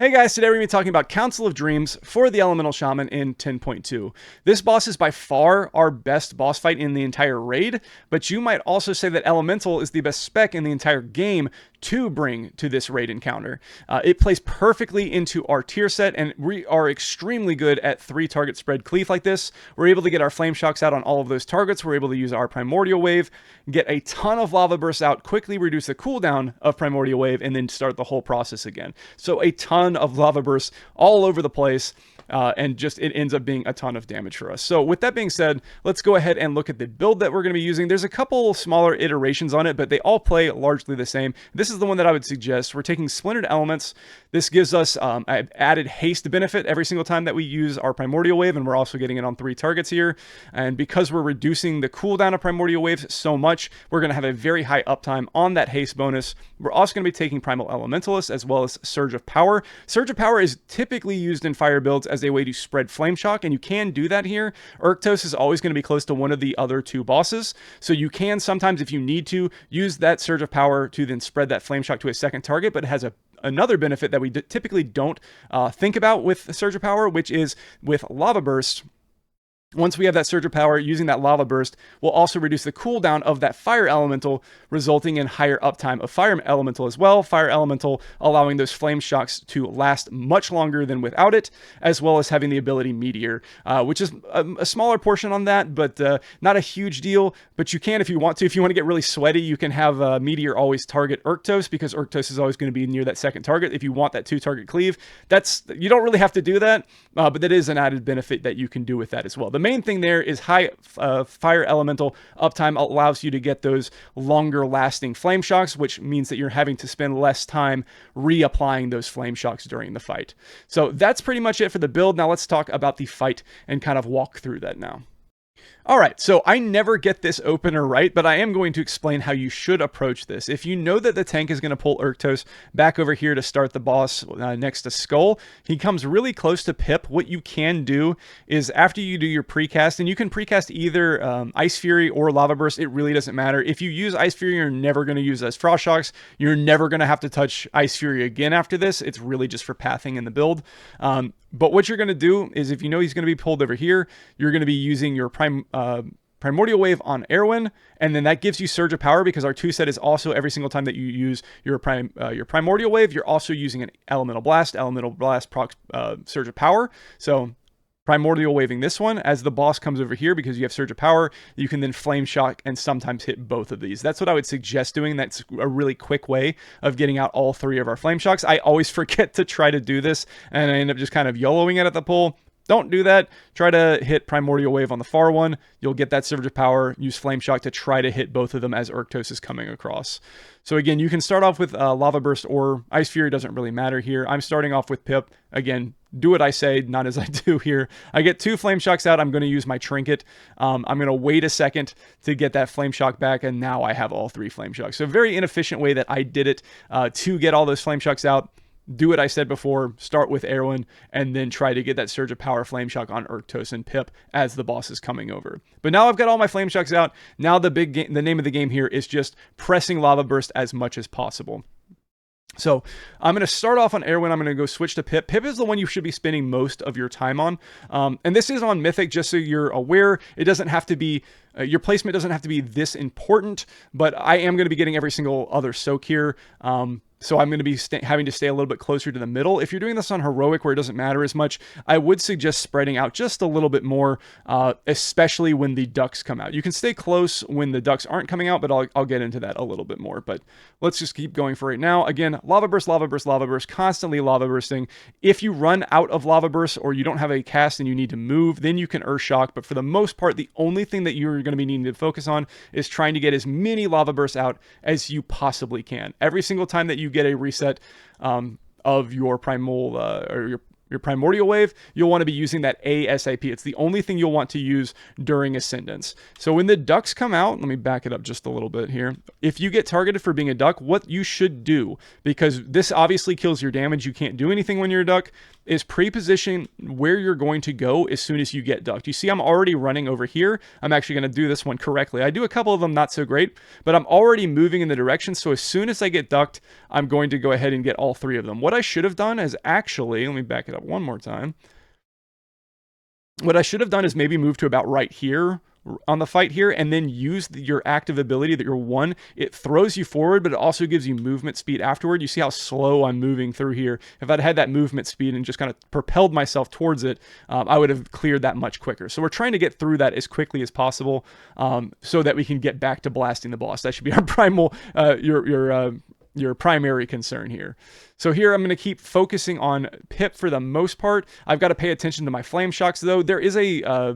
Hey guys, today we're going to be talking about Council of Dreams for the Elemental Shaman in 10.2. This boss is by far our best boss fight in the entire raid, but you might also say that Elemental is the best spec in the entire game to bring to this raid encounter. It plays perfectly into our tier set, and we are extremely good at 3-target spread cleave like this. We're able to get our flame shocks out on all of those targets. We're able to use our Primordial Wave, get a ton of lava bursts out, quickly reduce the cooldown of Primordial Wave, and then start the whole process again. So a ton of lava bursts all over the place. And just it ends up being a ton of damage for us. So with that being said, let's go ahead and look at the build that we're going to be using. There's a couple smaller iterations on it, but they all play largely the same. This is the one that I would suggest. We're taking Splintered Elements. This gives us an added haste benefit every single time that we use our Primordial Wave, and we're also getting it on 3 targets here. And because we're reducing the cooldown of Primordial Waves so much, we're going to have a very high uptime on that haste bonus. We're also going to be taking Primal Elementalist as well as Surge of Power. Surge of Power is typically used in fire builds as a way to spread flame shock, and you can do that here. Urktos is always going to be close to one of the other 2 bosses, so you can sometimes, if you need to, use that Surge of Power to then spread that flame shock to a second target, but it has another benefit that we typically don't think about with Surge of Power, which is with Lava Burst. Once we have that Surge of Power, using that Lava Burst will also reduce the cooldown of that Fire Elemental, resulting in higher uptime of Fire Elemental as well. Fire Elemental allowing those flame shocks to last much longer than without it, as well as having the ability Meteor, which is a smaller portion on that, but not a huge deal. But you can, if you want to. If you want to get really sweaty, you can have Meteor always target Urktos, because Urktos is always going to be near that second target. If you want that 2-target cleave, you don't really have to do that, but that is an added benefit that you can do with that as well. The main thing there is high fire elemental uptime allows you to get those longer lasting flame shocks, which means that you're having to spend less time reapplying those flame shocks during the fight. So that's pretty much it for the build. Now let's talk about the fight and kind of walk through that now. All right, so I never get this opener right, but I am going to explain how you should approach this. If you know that the tank is going to pull Urktos back over here to start the boss next to Skull, he comes really close to Pip. What you can do is after you do your precast, and you can precast either Ice Fury or Lava Burst, it really doesn't matter. If you use Ice Fury, you're never going to use as Frost Shocks. You're never going to have to touch Ice Fury again after this. It's really just for pathing in the build. But what you're going to do is, if you know he's going to be pulled over here, you're going to be using your Primordial Wave on Erwin, and then that gives you Surge of Power, because our 2 set is also every single time that you use your Primordial Wave, you're also using an Elemental Blast. Elemental Blast procs Surge of Power. So Primordial Waving this one as the boss comes over here, because you have Surge of Power, you can then Flame Shock and sometimes hit both of these. That's what I would suggest doing. That's a really quick way of getting out all 3 of our Flame Shocks. I always forget to try to do this, and I end up just kind of YOLOing it at the pull. Don't do that. Try to hit Primordial Wave on the far one. You'll get that Surge of Power. Use Flame Shock to try to hit both of them as Urktos is coming across. So again, you can start off with Lava Burst or Ice Fury. Doesn't really matter here. I'm starting off with Pip. Again, do what I say, not as I do here. I get 2 Flame Shocks out. I'm going to use my Trinket. I'm going to wait a second to get that Flame Shock back, and now I have all 3 Flame Shocks. So very inefficient way that I did it to get all those Flame Shocks out. Do what I said before, start with Erwin, and then try to get that Surge of Power Flame Shock on Urktos and Pip as the boss is coming over. But now I've got all my Flame Shocks out. Now the name of the game here is just pressing Lava Burst as much as possible. So I'm going to start off on Erwin. I'm going to go switch to Pip. Pip is the one you should be spending most of your time on. And this is on Mythic, just so you're aware. It doesn't have to be, your placement doesn't have to be this important, but I am going to be getting every single other soak here. So I'm going to be having to stay a little bit closer to the middle. If you're doing this on Heroic, where it doesn't matter as much, I would suggest spreading out just a little bit more, especially when the ducks come out. You can stay close when the ducks aren't coming out, but I'll get into that a little bit more. But let's just keep going for right now. Again, Lava Burst, Lava Burst, Lava Burst, constantly Lava Bursting. If you run out of Lava Burst or you don't have a cast and you need to move, then you can Earth Shock. But for the most part, the only thing that you're going to be needing to focus on is trying to get as many Lava Bursts out as you possibly can. Every single time that you get a reset of your primal or your primordial wave, you'll want to be using that ASAP. It's the only thing you'll want to use during Ascendance. So when the ducks come out, let me back it up just a little bit here. If you get targeted for being a duck, what you should do, because this obviously kills your damage, you can't do anything when you're a duck, is pre-position where you're going to go as soon as you get ducked. You see I'm already running over here. I'm actually going to do this one correctly. I do a couple of them not so great, but I'm already moving in the direction, so as soon as I get ducked, I'm going to go ahead and get all 3 of them. What I should have done is actually, let me back it up one more time. What I should have done is maybe move to about right here on the fight here, and then use your active ability that you're 1. It throws you forward, but it also gives you movement speed afterward. You see how slow I'm moving through here. If I'd had that movement speed and just kind of propelled myself towards it, I would have cleared that much quicker. So we're trying to get through that as quickly as possible, so that we can get back to blasting the boss. That should be our primal, your primary concern here. So here I'm going to keep focusing on Pip for the most part. I've got to pay attention to my flame shocks though. There is a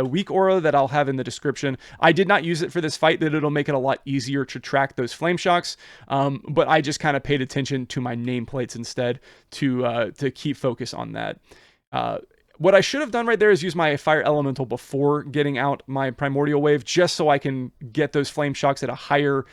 weak aura that I'll have in the description. I did not use it for this fight, that it'll make it a lot easier to track those flame shocks, but I just kind of paid attention to my nameplates instead to keep focus on that. What I should have done right there is use my fire elemental before getting out my primordial wave, just so I can get those flame shocks at a higher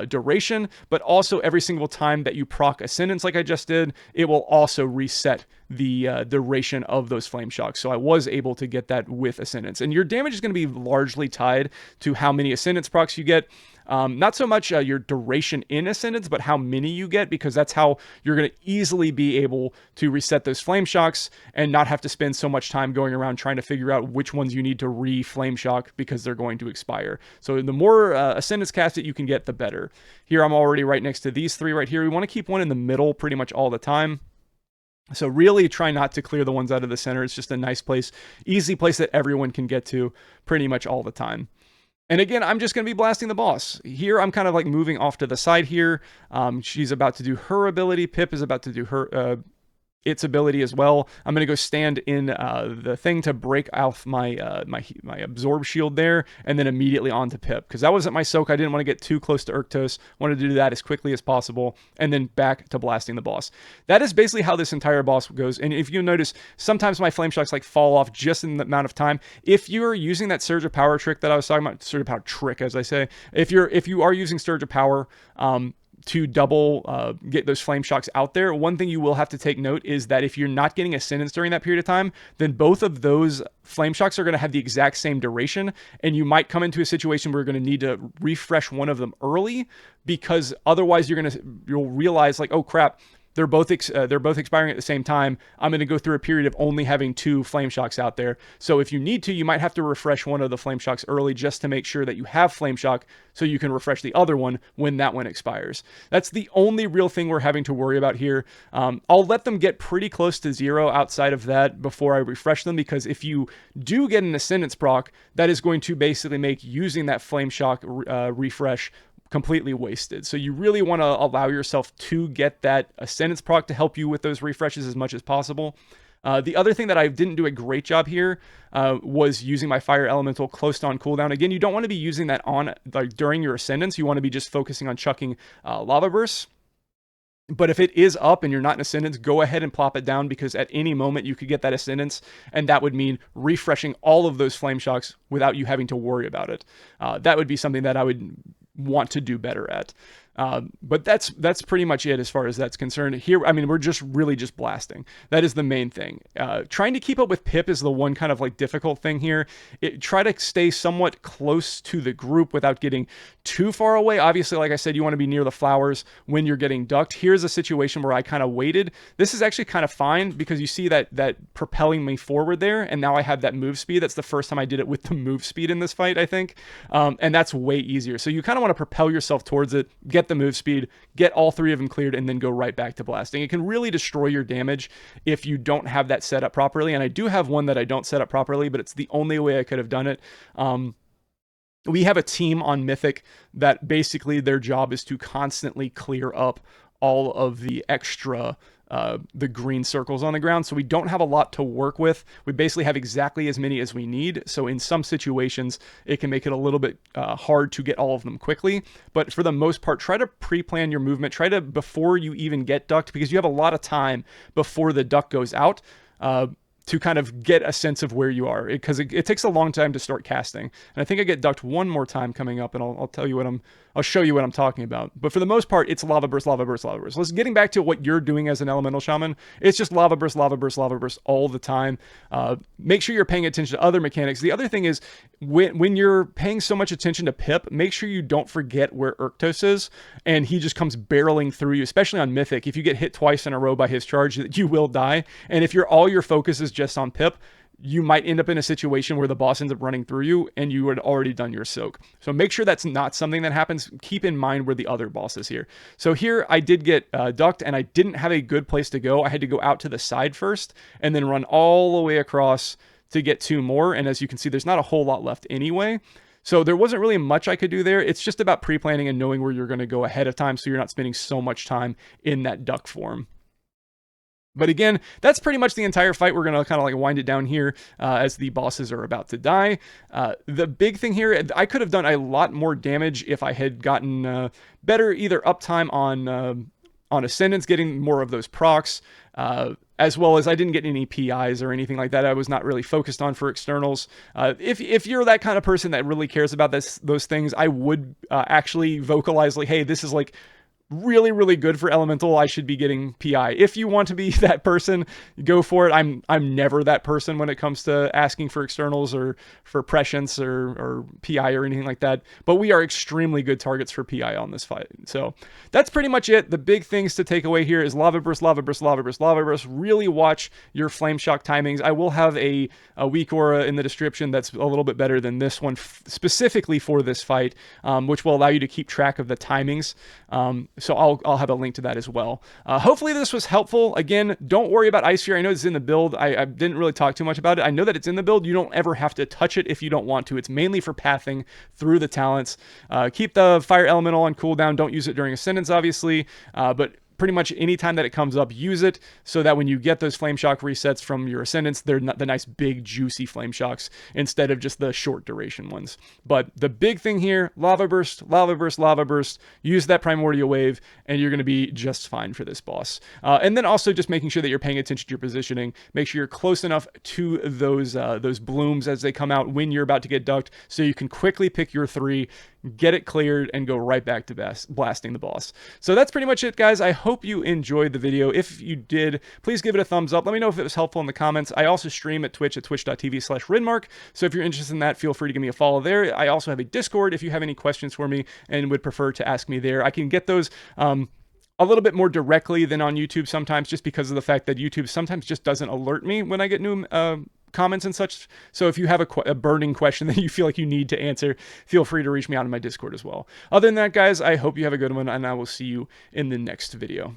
duration, but also every single time that you proc Ascendance like I just did, it will also reset the duration of those flame shocks. So I was able to get that with Ascendance. And your damage is going to be largely tied to how many Ascendance procs you get. Not so much your duration in Ascendance, but how many you get, because that's how you're going to easily be able to reset those flame shocks and not have to spend so much time going around trying to figure out which ones you need to re-flame shock because they're going to expire. So the more Ascendance cast that you can get, the better. Here I'm already right next to these 3 right here. We want to keep one in the middle pretty much all the time. So really try not to clear the ones out of the center. It's just a nice place, easy place that everyone can get to pretty much all the time. And again, I'm just going to be blasting the boss. Here, I'm kind of like moving off to the side here. She's about to do her ability. Pip is about to do her its ability as well. I'm going to go stand in the thing to break off my my absorb shield there, and then immediately onto Pip, because that wasn't my soak. I didn't want to get too close to Urktos. Wanted to do that as quickly as possible, and then back to blasting the boss. That is basically how this entire boss goes. And if you notice, sometimes my flame shocks like fall off just in the amount of time. If you're using that surge of power trick that I was talking about, surge of power trick, as I say, if you are using surge of power, to double get those flame shocks out there, one thing you will have to take note is that if you're not getting Ascendance during that period of time, then both of those flame shocks are going to have the exact same duration, and you might come into a situation where you're going to need to refresh one of them early, because otherwise you'll realize like, oh crap, they're both expiring at the same time. I'm going to go through a period of only having 2 flame shocks out there. So if you need to, you might have to refresh one of the flame shocks early just to make sure that you have flame shock, so you can refresh the other one when that one expires. That's the only real thing we're having to worry about here. I'll let them get pretty close to 0 outside of that before I refresh them, because if you do get an Ascendance proc, that is going to basically make using that flame shock refresh completely wasted. So you really want to allow yourself to get that Ascendance proc to help you with those refreshes as much as possible. The other thing that I didn't do a great job here was using my fire elemental close to on cooldown. Again, you don't want to be using that on like during your Ascendance. You want to be just focusing on chucking lava bursts. But if it is up and you're not in Ascendance, go ahead and plop it down, because at any moment you could get that Ascendance, and that would mean refreshing all of those flame shocks without you having to worry about it. That would be something that I would want to do better at. But that's pretty much it as far as that's concerned. Here, I mean, we're just really just blasting. That is the main thing. Trying to keep up with Pip is the one kind of like difficult thing here. Try to stay somewhat close to the group without getting too far away. Obviously, like I said, you want to be near the flowers when you're getting ducked. Here's a situation where I kind of waited. This is actually kind of fine, because you see that propelling me forward there, and now I have that move speed. That's the first time I did it with the move speed in this fight, I think. And that's way easier. So you kind of want to propel yourself towards it, get the move speed, get all 3 of them cleared, and then go right back to blasting. It can really destroy your damage if you don't have that set up properly. And I do have one that I don't set up properly, but it's the only way I could have done it. We have a team on Mythic that basically their job is to constantly clear up all of the extra the green circles on the ground. So we don't have a lot to work with. We basically have exactly as many as we need. So in some situations, it can make it a little bit hard to get all of them quickly. But for the most part, try to pre-plan your movement. Try to, before you even get ducked, because you have a lot of time before the duck goes out. to kind of get a sense of where you are, because it takes a long time to start casting. And I think I get ducked one more time coming up, and I'll tell you what I'll show you what I'm talking about. But for the most part, it's lava burst, lava burst, lava burst. Let's getting back to what you're doing as an elemental shaman. It's just lava burst, lava burst, lava burst all the time. Make sure you're paying attention to other mechanics. The other thing is when you're paying so much attention to Pip, make sure you don't forget where Urktos is, and he just comes barreling through you, especially on Mythic. If you get hit twice in a row by his charge, you will die. And if all your focus is just on Pip, you might end up in a situation where the boss ends up running through you and you had already done your soak. So make sure that's not something that happens. Keep in mind where the other boss is here. So here I did get ducked, and I didn't have a good place to go. I had to go out to the side first and then run all the way across to get 2 more. And as you can see, there's not a whole lot left anyway. So there wasn't really much I could do there. It's just about pre-planning and knowing where you're going to go ahead of time so you're not spending so much time in that duck form. But again, that's pretty much the entire fight. We're going to kind of like wind it down here as the bosses are about to die. The big thing here, I could have done a lot more damage if I had gotten better either uptime on Ascendance, getting more of those procs, as well as I didn't get any PIs or anything like that. I was not really focused on for externals. If you're that kind of person that really cares about those things, I would actually vocalize like, hey, this is like really, really good for elemental. I should be getting PI. If you want to be that person, go for it. I'm never that person when it comes to asking for externals or for prescience or PI or anything like that. But we are extremely good targets for PI on this fight. So that's pretty much it. The big things to take away here is lava burst, lava burst, lava burst, lava burst. Really watch your flame shock timings. I will have a weak aura in the description that's a little bit better than this one specifically for this fight, which will allow you to keep track of the timings. So I'll have a link to that as well. Hopefully this was helpful. Again, don't worry about Ice Sphere. I know it's in the build. I didn't really talk too much about it. I know that it's in the build. You don't ever have to touch it if you don't want to. It's mainly for pathing through the talents. Keep the Fire Elemental on cooldown. Don't use it during Ascendance, obviously, but pretty much any time that it comes up, use it so that when you get those flame shock resets from your Ascendance, they're not the nice big juicy flame shocks instead of just the short duration ones. But the big thing here, lava burst, lava burst, lava burst, use that primordial wave and you're going to be just fine for this boss. And then also just making sure that you're paying attention to your positioning. Make sure you're close enough to those blooms as they come out when you're about to get ducked so you can quickly pick your 3, get it cleared, and go right back to blasting the boss. So that's pretty much it, guys. I hope you enjoyed the video. If you did, please give it a thumbs up. Let me know if it was helpful in the comments. I also stream at Twitch at twitch.tv/Ridmark. So if you're interested in that, feel free to give me a follow there. I also have a Discord if you have any questions for me and would prefer to ask me there. I can get those a little bit more directly than on YouTube sometimes, just because of the fact that YouTube sometimes just doesn't alert me when I get new comments and such. So if you have a burning question that you feel like you need to answer, feel free to reach me out in my Discord as well. Other than that, guys, I hope you have a good one, and I will see you in the next video.